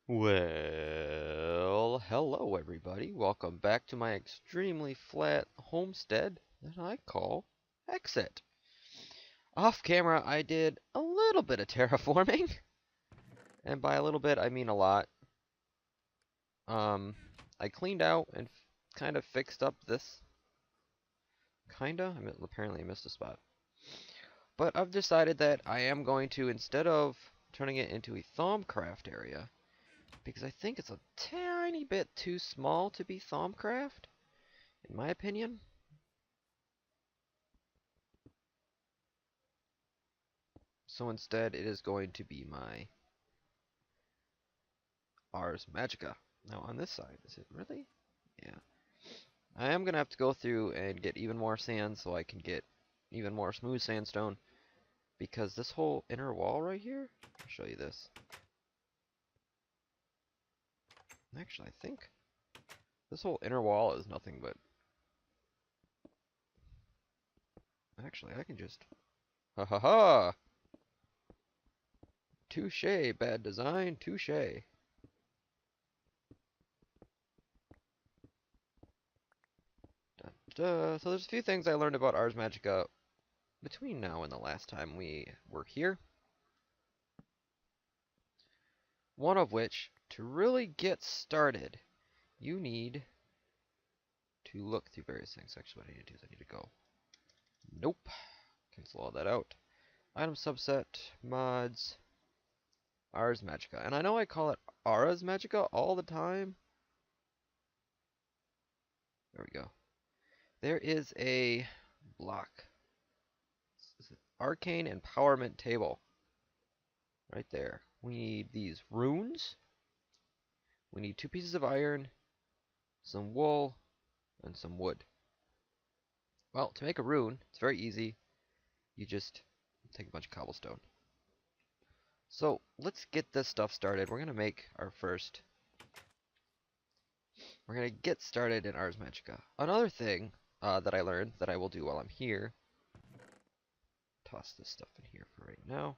Well, hello everybody. Welcome back to my extremely flat homestead that I call Hexxit. Off camera, I did a little bit of terraforming, and by a little bit, I mean a lot. Um, I cleaned out and kind of fixed up this. Apparently I missed a spot. But I've decided that I am going to, instead of turning it into a Thaumcraft area, because I think it's a tiny bit too small to be Thaumcraft, in my opinion. So instead, it is going to be my Ars Magicka. Now on this side, is it really? Yeah. I am going to have to go through and get even more sand so I can get even more smooth sandstone. Because this whole inner wall right here, I'll show you this. Actually, I think this whole inner wall is nothing but... Actually, I can just... Ha ha ha! Touche, bad design, touche. So there's a few things I learned about Ars Magicka between now and the last time we were here. One of which, to really get started, you need to look through various things. Actually, what I need to do is I need to go. Nope. Cancel all that out. Item subset, mods, Ars Magicka. And I know I call it Ars Magicka all the time. There we go. There is a block. This is an arcane empowerment table. Right there. We need these runes. We need 2 pieces of iron, some wool, and some wood. Well, to make a rune, it's very easy. You just take a bunch of cobblestone. So, let's get this stuff started. We're going to make our first... We're going to get started in Ars Magicka. Another thing that I learned that I will do while I'm here... Toss this stuff in here for right now.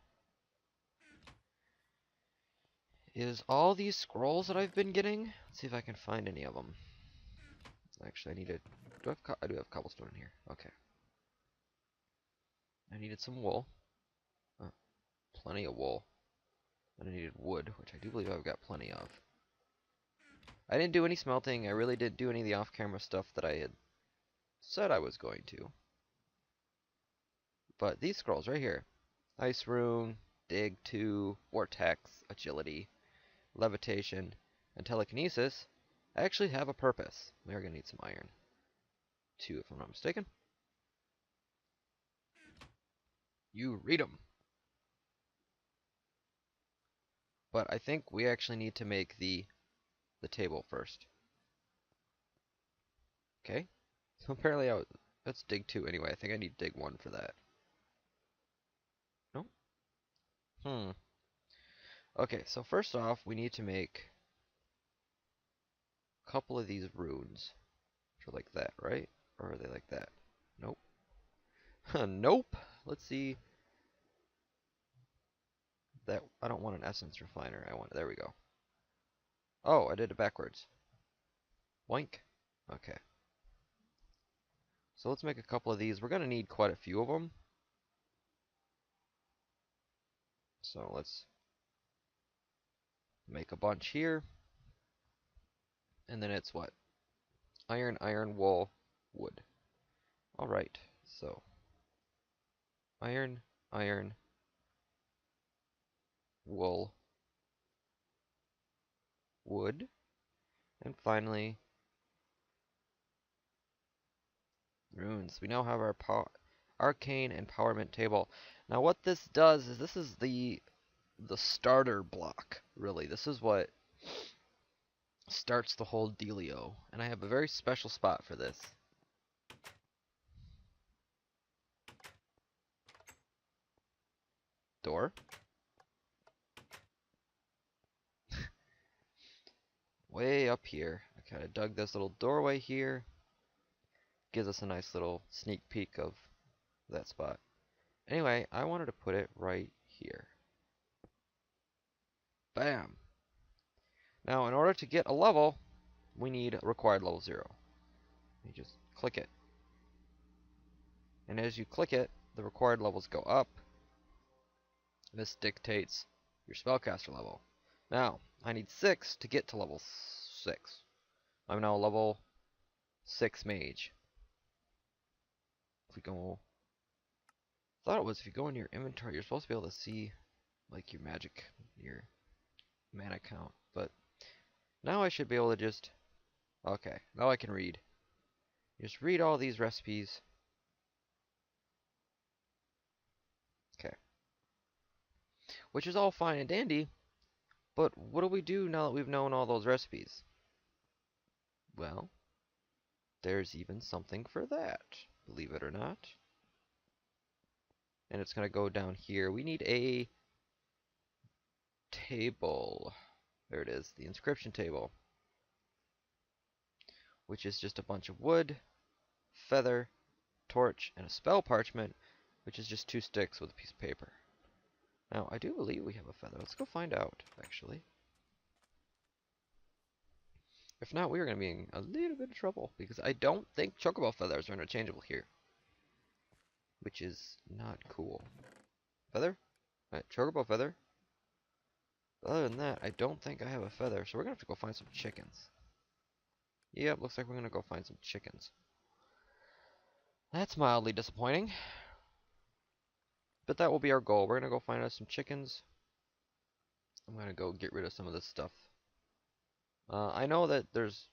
Is all these scrolls that I've been getting. Let's see if I can find any of them. Actually, I need to... I do have cobblestone in here. Okay. I needed some wool. Plenty of wool. And I needed wood, which I do believe I've got plenty of. I didn't do any smelting. I really didn't do any of the off-camera stuff that I had said I was going to. But these scrolls right here. Ice Rune, Dig 2, Vortex, Agility, Levitation, and Telekinesis actually have a purpose. We are going to need some iron. 2, if I'm not mistaken. You read them. But I think we actually need to make the table first. Okay. So apparently let's dig 2 anyway. I think I need dig 1 for that. No? Okay, so first off, we need to make a couple of these runes. Which are like that, right? Or are they like that? Nope. Nope. Let's see. That I don't want an essence refiner. There we go. Oh, I did it backwards. Boink. Okay. So let's make a couple of these. We're gonna need quite a few of them. So let's make a bunch here. And then it's what? Iron, iron, wool, wood. Alright, so iron, iron, wool, wood, and finally runes. We now have our arcane empowerment table. Now what this does is this is the starter block, really. This is what starts the whole dealio. And I have a very special spot for this. Door. Way up here. I kind of dug this little doorway here. Gives us a nice little sneak peek of that spot. Anyway, I wanted to put it right here. Bam! Now, in order to get a level, we need required level 0. You just click it. And as you click it, the required levels go up. This dictates your spellcaster level. Now, I need 6 to get to level 6. I'm now level 6 mage. If we go... I thought it was if you go into your inventory, you're supposed to be able to see, like, your magic, your mana count. But now I should be able to just... Okay, now I can read. Just read all these recipes. Okay. Which is all fine and dandy, but what do we do now that we've known all those recipes? Well, there's even something for that, believe it or not. And it's going to go down here. We need a table. There it is, the inscription table. Which is just a bunch of wood, feather, torch, and a spell parchment, which is just 2 sticks with a piece of paper. Now, I do believe we have a feather. Let's go find out, actually. If not, we are going to be in a little bit of trouble, because I don't think chocobo feathers are interchangeable here. Which is not cool. Feather? Alright, chocobo feather. Other than that, I don't think I have a feather, so we're going to have to go find some chickens. Yep, looks like we're going to go find some chickens. That's mildly disappointing. But that will be our goal. We're going to go find us some chickens. I'm going to go get rid of some of this stuff. I know that there's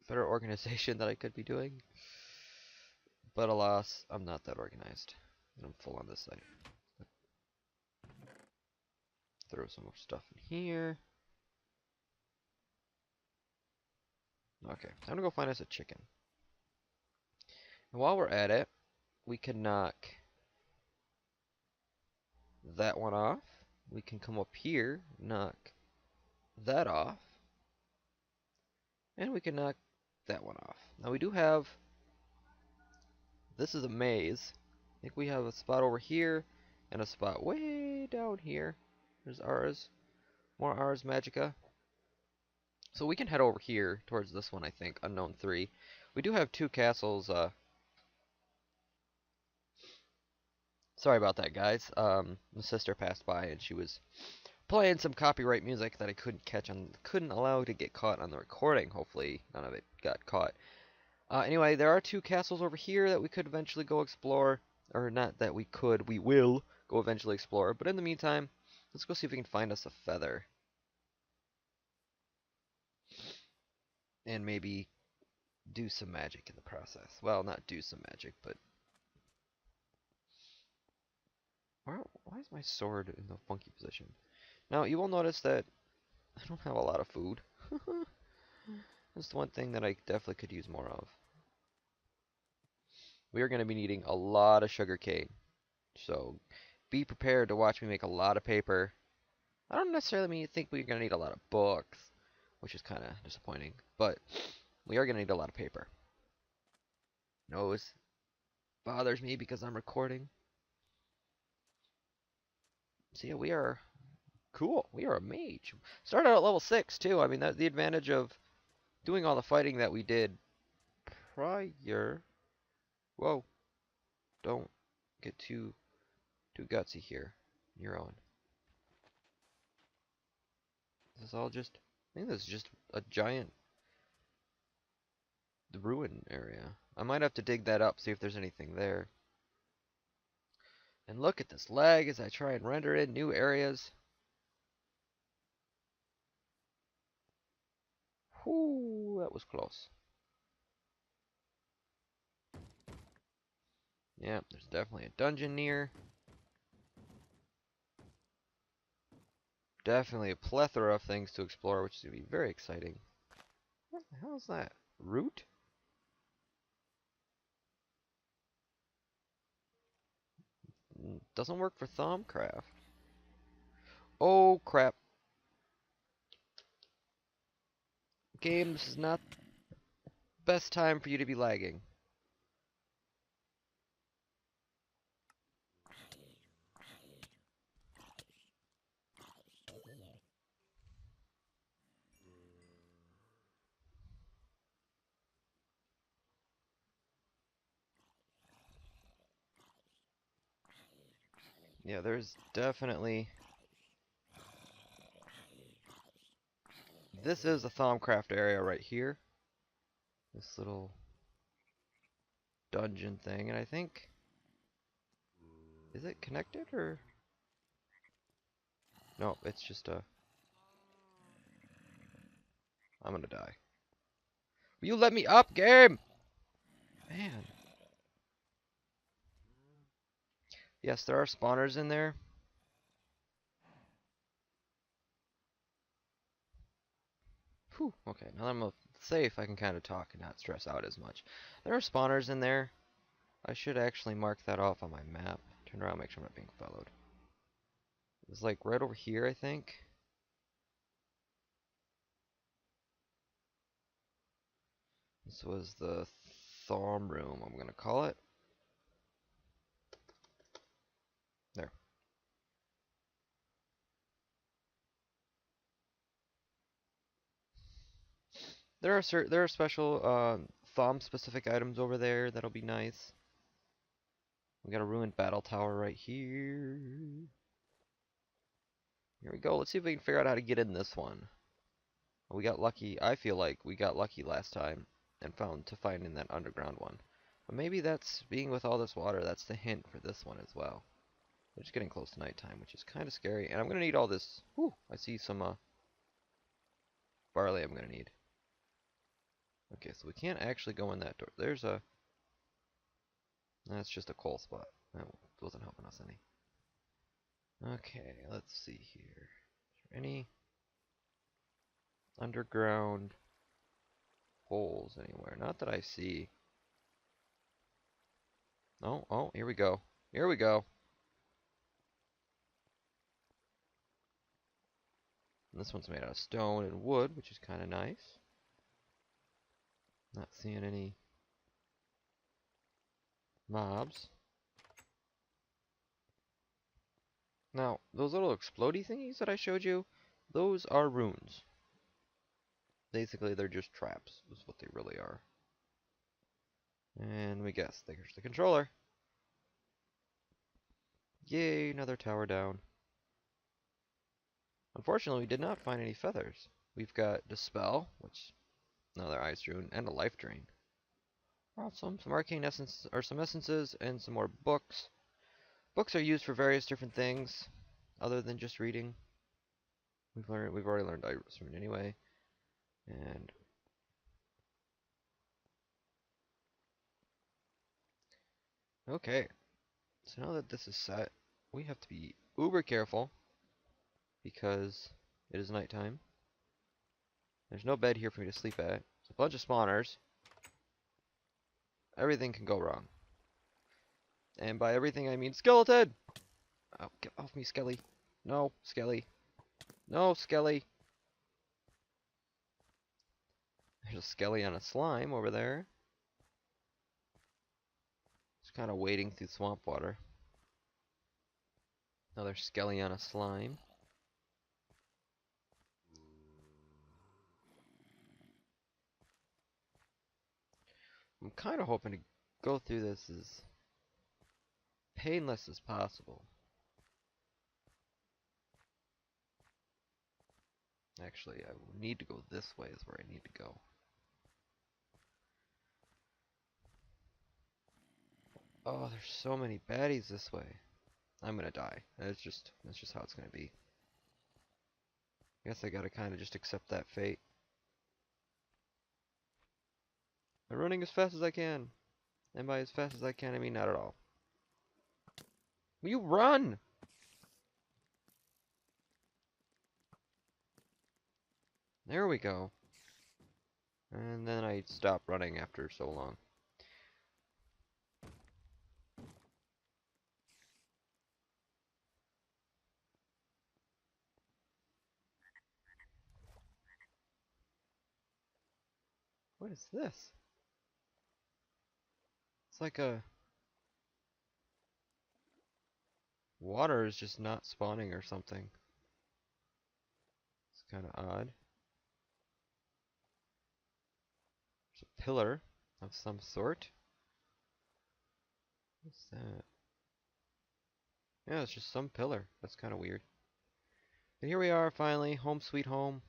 better organization that I could be doing. But alas, I'm not that organized. I'm full on this side. Throw some more stuff in here. Okay, time to go find us a chicken. And while we're at it, we can knock that one off. We can come up here, knock that off. And we can knock that one off. Now we do have... This is a maze. I think we have a spot over here and a spot way down here. There's Ars. More Ars Magicka. So we can head over here towards this one, I think. Unknown 3. We do have 2 castles. Sorry about that, guys. My sister passed by and she was playing some copyright music that I couldn't allow to get caught on the recording. Hopefully none of it got caught. Anyway, there are 2 castles over here that we could eventually go explore. Or not that we could, we will go eventually explore. But in the meantime, let's go see if we can find us a feather. And maybe do some magic in the process. Well, not do some magic, but... Why is my sword in the funky position? Now, you will notice that I don't have a lot of food. That's the one thing that I definitely could use more of. We are going to be needing a lot of sugar cane. So, be prepared to watch me make a lot of paper. I don't necessarily think we're going to need a lot of books, which is kind of disappointing. But, we are going to need a lot of paper. Nose bothers me because I'm recording. So yeah, we are cool. We are a mage. Started out at level 6 too. I mean, that's the advantage of doing all the fighting that we did prior. Whoa! Don't get too gutsy here. Your own. This is all just. I think this is just a giant ruin area. I might have to dig that up, see if there's anything there. And look at this lag as I try and render in new areas. Whoo, that was close. Yeah, there's definitely a dungeon near. Definitely a plethora of things to explore, which is going to be very exciting. What the hell is that? Root? Doesn't work for Thaumcraft. Oh, crap. Game, this is not the best time for you to be lagging. Yeah, there's definitely... This is a Thaumcraft area right here. This little dungeon thing, and I think... Is it connected, or...? No, it's just a... I'm gonna die. Will you let me up, game? Man. Yes, there are spawners in there. Whew, okay, now that I'm safe, I can kind of talk and not stress out as much. There are spawners in there. I should actually mark that off on my map. Turn around, make sure I'm not being followed. It's like right over here, I think. This was the Thorm room, I'm gonna call it. There. There are special Thom specific items over there that'll be nice. We got a ruined battle tower right here. Here we go. Let's see if we can figure out how to get in this one. We got lucky. I feel like we got lucky last time and finding that underground one. But maybe that's being with all this water. That's the hint for this one as well. We're just getting close to nighttime, which is kind of scary. And I'm gonna need all this. Whew, I see some barley. I'm gonna need. Okay, so we can't actually go in that door. There's a. That's just a coal spot. That wasn't helping us any. Okay, let's see here. Is there any underground holes anywhere? Not that I see. Oh, oh, here we go. Here we go. And this one's made out of stone and wood, which is kind of nice. Not seeing any mobs. Now, those little explodey thingies that I showed you, those are runes. Basically, they're just traps, is what they really are. And we guess, there's the controller. Yay, another tower down. Unfortunately, we did not find any feathers. We've got Dispel, which another ice rune, and a life drain. Awesome. Some arcane essence, or some essences, and some more books. Books are used for various different things, other than just reading. We've already learned ice rune anyway, and okay. So now that this is set, we have to be uber careful because it is nighttime. There's no bed here for me to sleep at. It's a bunch of spawners. Everything can go wrong. And by everything I mean skeleton! Oh, get off me, Skelly. No, Skelly. No, Skelly. There's a Skelly on a slime over there. Just kind of wading through swamp water. Another Skelly on a slime. I'm kind of hoping to go through this as painless as possible. Actually, I need to go this way is where I need to go. Oh, there's so many baddies this way. I'm gonna die. That's just how it's gonna be. I guess I gotta kind of just accept that fate. I'm running as fast as I can. And by as fast as I can, I mean not at all. Will you run? There we go. And then I stop running after so long. What is this? It's like a... Water is just not spawning or something. It's kind of odd. There's a pillar of some sort. What's that? Yeah, it's just some pillar. That's kind of weird. But here we are, finally. Home sweet home.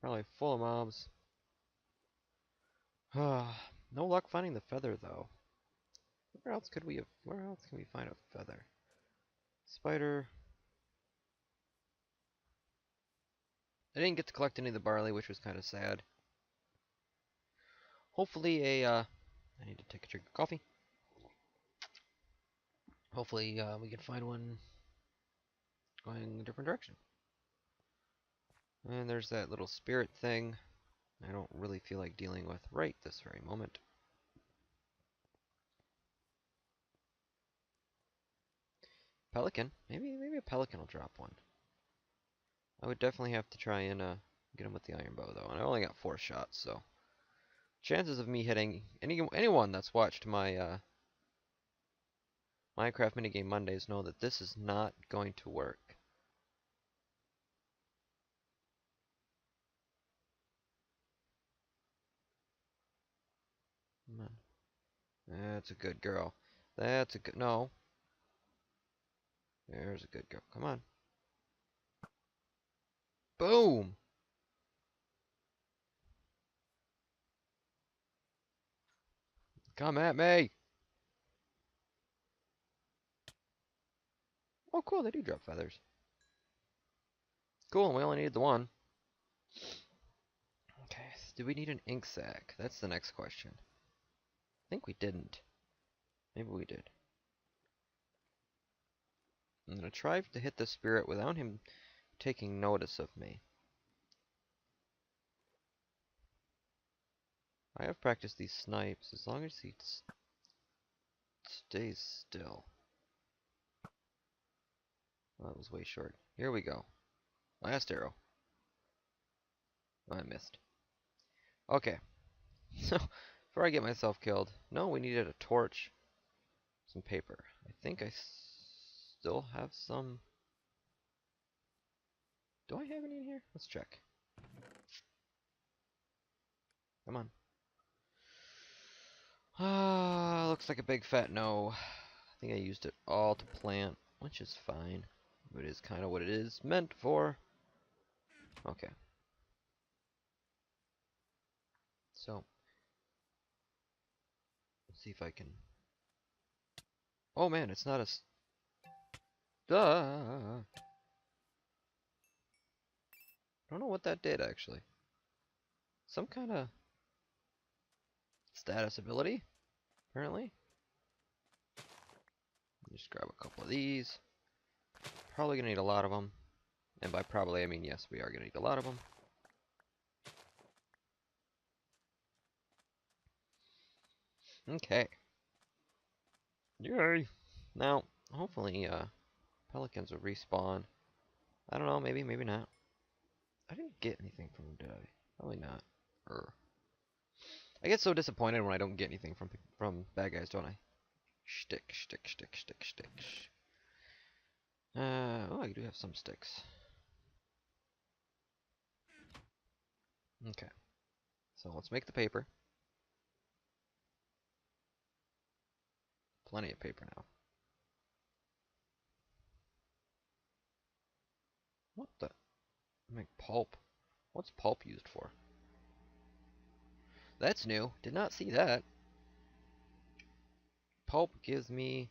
Probably full of mobs. No luck finding the feather, though. Where else could we have... Where else can we find a feather? Spider. I didn't get to collect any of the barley, which was kind of sad. Hopefully I need to take a drink of coffee. Hopefully we can find one going a different direction. And there's that little spirit thing I don't really feel like dealing with right this very moment. Pelican? Maybe a pelican will drop one. I would definitely have to try and get him with the iron bow, though. And I only got 4 shots, so chances of me hitting anyone that's watched my Minecraft Minigame Mondays know that this is not going to work. Come on. That's a good girl. That's a good... No. There's a good girl. Come on. Boom! Come at me! Oh, cool. They do drop feathers. Cool, and we only need the one. Okay, so do we need an ink sac? That's the next question. I think we didn't. Maybe we did. I'm gonna try to hit the spirit without him taking notice of me. I have practiced these snipes as long as he stays still. Well, that was way short. Here we go. Last arrow. Oh, I missed. Okay. So, before I get myself killed, no, we needed a torch. Some paper. I think I still have some. Do I have any in here? Let's check. Come on. Ah, looks like a big fat no. I think I used it all to plant, which is fine. It is kind of what it is meant for. Okay. So, let's see if I can... Oh man, it's not a... I don't know what that did, actually. Some kind of status ability, apparently. Just grab a couple of these. Probably gonna need a lot of them. And by probably, I mean yes, we are gonna need a lot of them. Okay. Yay! Now, hopefully, pelicans will respawn. I don't know, maybe, maybe not. I didn't get anything from them, did I? Probably not. I get so disappointed when I don't get anything from bad guys, don't I? Shtick, shtick, shtick, shtick, shtick. Oh, I do have some sticks. Okay. So let's make the paper. Plenty of paper now. What the? Make pulp. What's pulp used for? That's new. Did not see that. Pulp gives me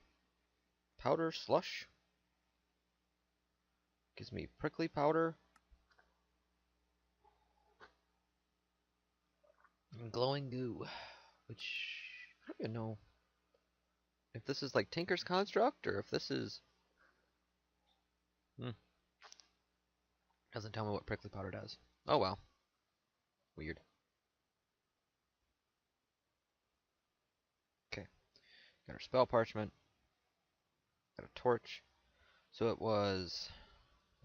powder slush. Gives me prickly powder. And glowing goo. Which, I don't even know if this is like Tinker's Construct or if this is... Doesn't tell me what prickly powder does. Oh well. Weird. Okay. Got our spell parchment. Got a torch. So it was...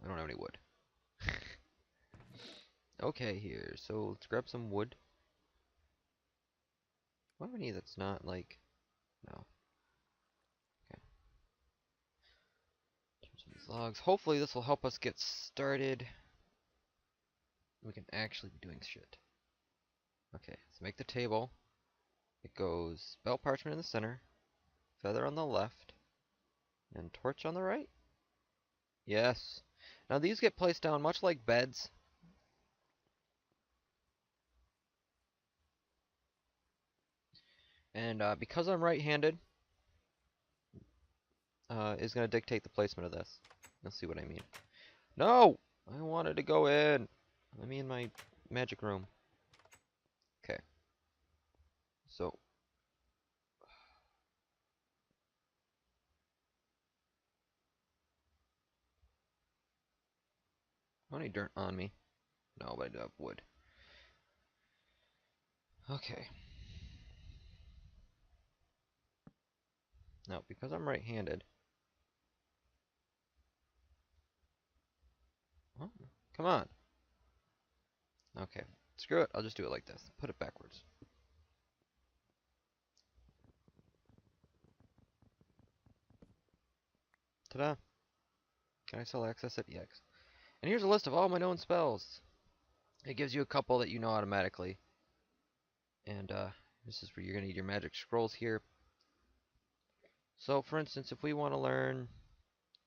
I don't have any wood. Okay, here. So let's grab some wood. What do we need that's not like... No. Okay. Some of these logs. Hopefully this will help us get started. We can actually be doing shit. Okay, let's make the table. It goes spell parchment in the center. feather on the left, and torch on the right? Yes. Now these get placed down much like beds. And because I'm right-handed, is going to dictate the placement of this. You'll see what I mean. No! I wanted to go in. Let me in my magic room. Okay. So. I don't need dirt on me. No, but I do have wood. Okay. Now, because I'm right-handed. Oh, come on. Okay. Screw it. I'll just do it like this. Put it backwards. Ta-da. Can I still access it? Yes. And here's a list of all my known spells. It gives you a couple that you know automatically. And this is where you're going to need your magic scrolls here. So, for instance, if we want to learn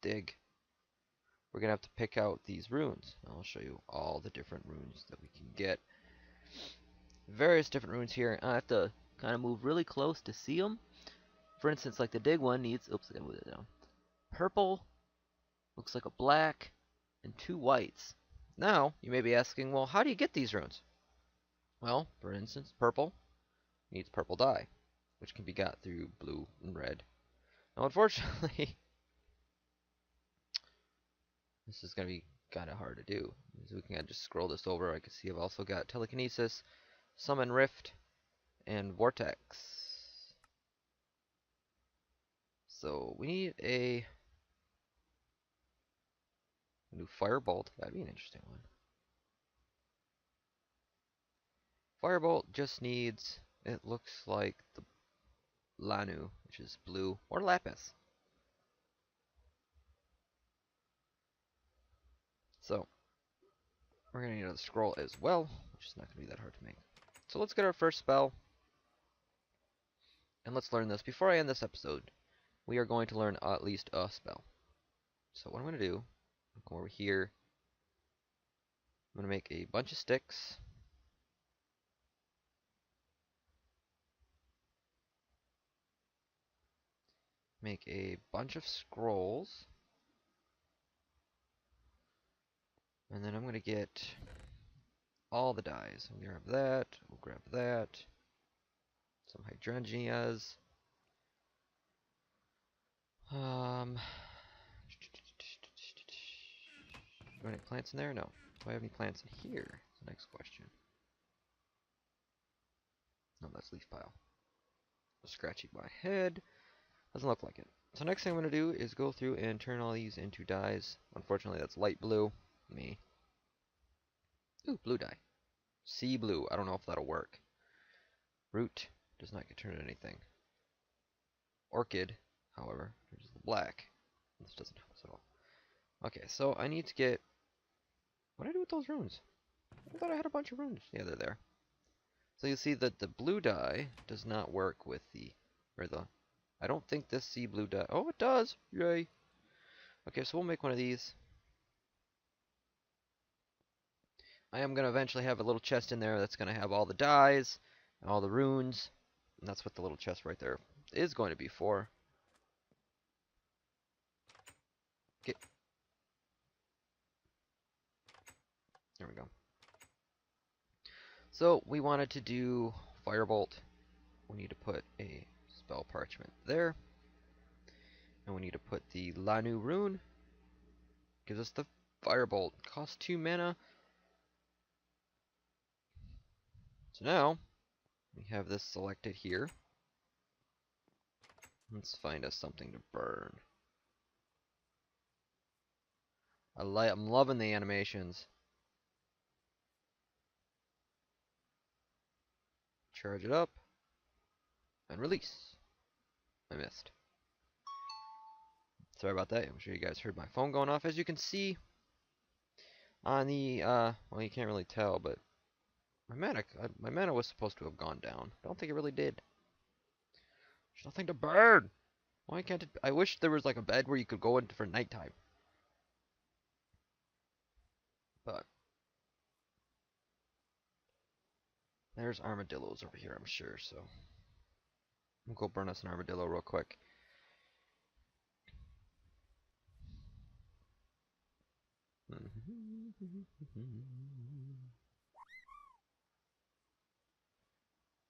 dig, we're going to have to pick out these runes. I'll show you all the different runes that we can get. Various different runes here. I have to kind of move really close to see them. For instance, like the dig one needs, oops, I gotta move it down. Purple, looks like a black, and 2 whites. Now, you may be asking, well, how do you get these runes? Well, for instance, purple needs purple dye, which can be got through blue and red. Now, unfortunately, this is going to be kind of hard to do. So we can just scroll this over. I can see I've also got telekinesis, summon rift, and vortex. So we need a new firebolt. That'd be an interesting one. Firebolt just needs, it looks like the Lanu, which is blue, or lapis. So we're going to need another scroll as well, which is not going to be that hard to make. So let's get our first spell, and let's learn this. Before I end this episode, we are going to learn at least a spell. So what I'm going to do, I'll come over here. I'm going to make a bunch of sticks. Make a bunch of scrolls. And then I'm going to get all the dyes. We'll grab that. We'll grab that. Some hydrangeas. Do I have any plants in there? No. Do I have any plants in here? That's the next question. No, that's leaf pile. Scratching my head. Doesn't look like it. So next thing I'm going to do is go through and turn all these into dyes. Unfortunately, that's light blue. Me. Ooh, blue dye. Sea blue. I don't know if that'll work. Root does not get turned into anything. Orchid, however, is the black. This doesn't help us at all. Okay, so I need to get... What did I do with those runes? I thought I had a bunch of runes. Yeah, they're there. So you see that the blue dye does not work with the... I don't think this sea blue dye... Oh, it does! Yay! Okay, so we'll make one of these. I am going to eventually have a little chest in there that's going to have all the dyes, and all the runes, and that's what the little chest right there is going to be for. Okay. There we go. So we wanted to do Firebolt. We need to put a spell parchment there. And we need to put the Lanu rune. Gives us the Firebolt. Costs 2 mana. So now, we have this selected here. Let's find us something to burn. I'm loving the animations. Charge it up. And release. I missed. Sorry about that. I'm sure you guys heard my phone going off. As you can see on the, well, you can't really tell, but my mana was supposed to have gone down. I don't think it really did. There's nothing to burn. Why can't it? I wish there was like a bed where you could go in for nighttime. But there's armadillos over here, I'm sure. So we'll go burn us an armadillo real quick.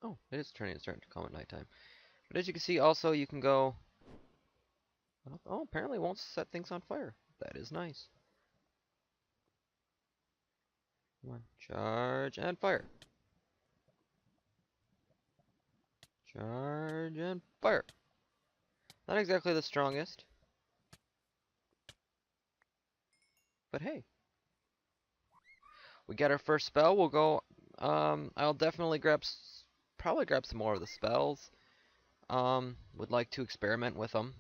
Oh, it is starting to come at nighttime. But as you can see, also you can go. Oh, apparently it won't set things on fire. That is nice. Come on, charge and fire. Charge and fire. Not exactly the strongest, but hey, we got our first spell. We'll go. I'll definitely probably grab some more of the spells. Would like to experiment with them.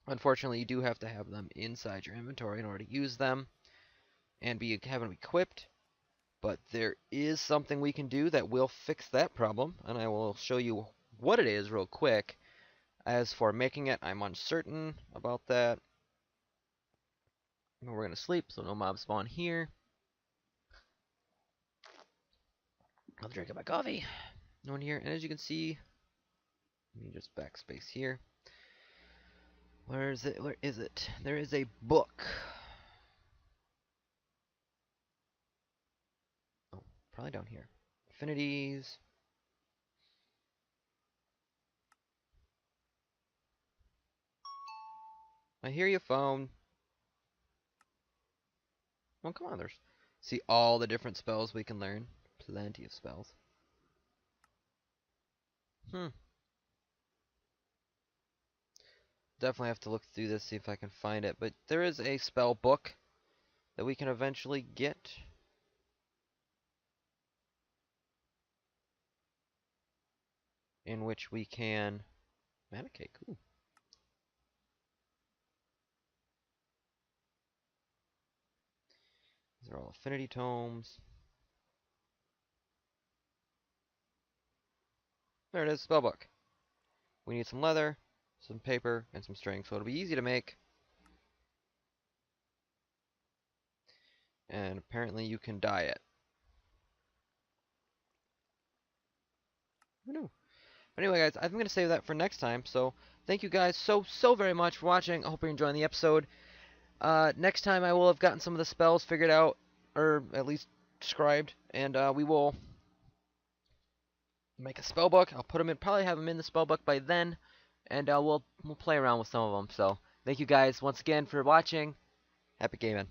Unfortunately, you do have to have them inside your inventory in order to use them and have them equipped. But there is something we can do that will fix that problem, and I will show you what it is real quick. As for making it, I'm uncertain about that. We're going to sleep, so no mobs spawn here. I'll drink my coffee. No one here, and as you can see, let me just backspace here. Where is it? Where is it? There is a book. Oh, probably down here. Affinities. I hear you, phone. Oh, come on, there's... See all the different spells we can learn. Plenty of spells. Definitely have to look through this, see if I can find it. But there is a spell book that we can eventually get. In which we can... Mana cake, ooh. These are all affinity tomes. There it is, spellbook. We need some leather, some paper, and some string, so it'll be easy to make. And apparently you can dye it. Who knew? But anyway, guys, I'm going to save that for next time. So thank you guys so very much for watching. I hope you're enjoying the episode. Next time I will have gotten some of the spells figured out, or at least described, and we will make a spell book. I'll put them in, probably have them in the spell book by then, and we'll play around with some of them. So thank you guys once again for watching. Happy gaming.